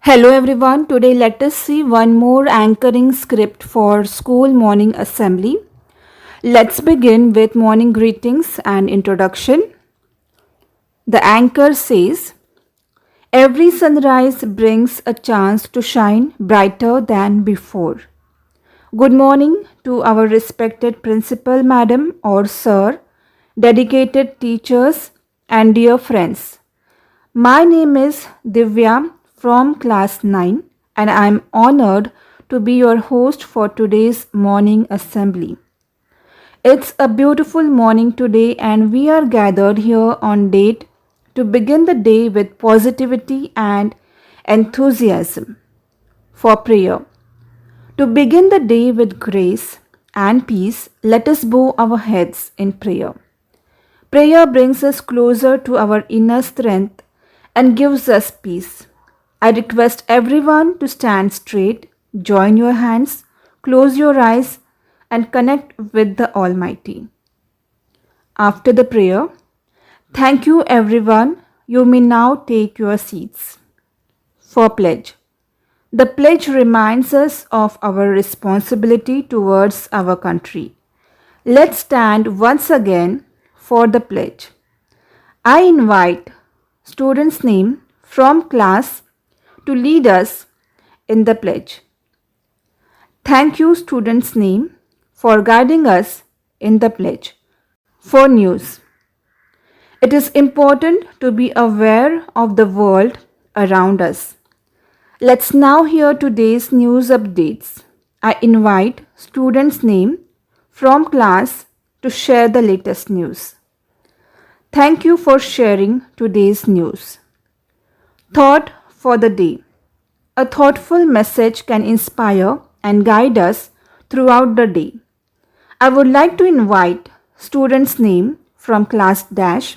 Hello everyone, today let us see one more anchoring script for school morning assembly. Let's begin with morning greetings and introduction. The anchor says, every sunrise brings a chance to shine brighter than before. Good morning to our respected principal madam or sir, dedicated teachers and dear friends. My name is Divya from class 9 and I am honored to be your host for today's morning assembly. It's a beautiful morning today and we are gathered here on date to begin the day with positivity and enthusiasm for prayer. To begin the day with grace and peace, let us bow our heads in prayer. Prayer brings us closer to our inner strength and gives us peace. I request everyone to stand straight, join your hands, close your eyes, and connect with the Almighty. After the prayer, thank you everyone. You may now take your seats. For pledge. The pledge reminds us of our responsibility towards our country. Let's stand once again for the pledge. I invite students' name from class to lead us in the pledge. Thank you, students' name, for guiding us in the pledge. For news. It is important to be aware of the world around us. Let's now hear today's news updates. I invite students' name from class to share the latest news. Thank you for sharing today's news. Thought for the day. A thoughtful message can inspire and guide us throughout the day. I would like to invite students' name from class dash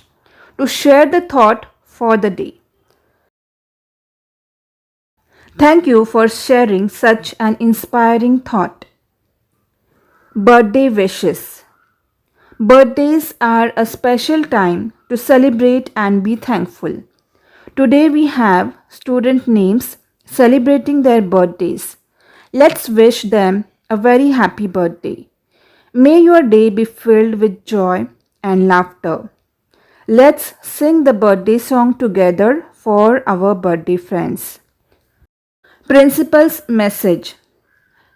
to share the thought for the day. Thank you for sharing such an inspiring thought. Birthday wishes. Birthdays are a special time to celebrate and be thankful. Today we have student names celebrating their birthdays. Let's wish them a very happy birthday. May your day be filled with joy and laughter. Let's sing the birthday song together for our birthday friends. Principal's message.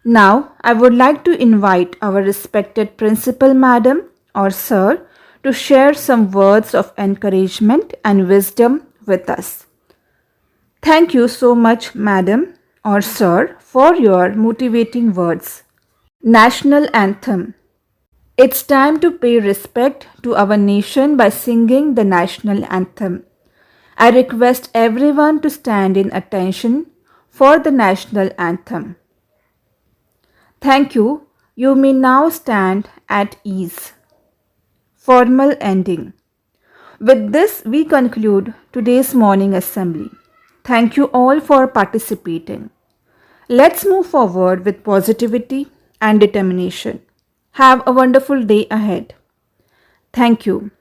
Now I would like to invite our respected principal madam or sir to share some words of encouragement and wisdom with us. Thank you so much, madam or sir, for your motivating words. National Anthem. It's time to pay respect to our nation by singing the national anthem. I request everyone to stand in attention for the national anthem. Thank you. You may now stand at ease. Formal ending. With this, we conclude today's morning assembly. Thank you all for participating. Let's move forward with positivity and determination. Have a wonderful day ahead. Thank you.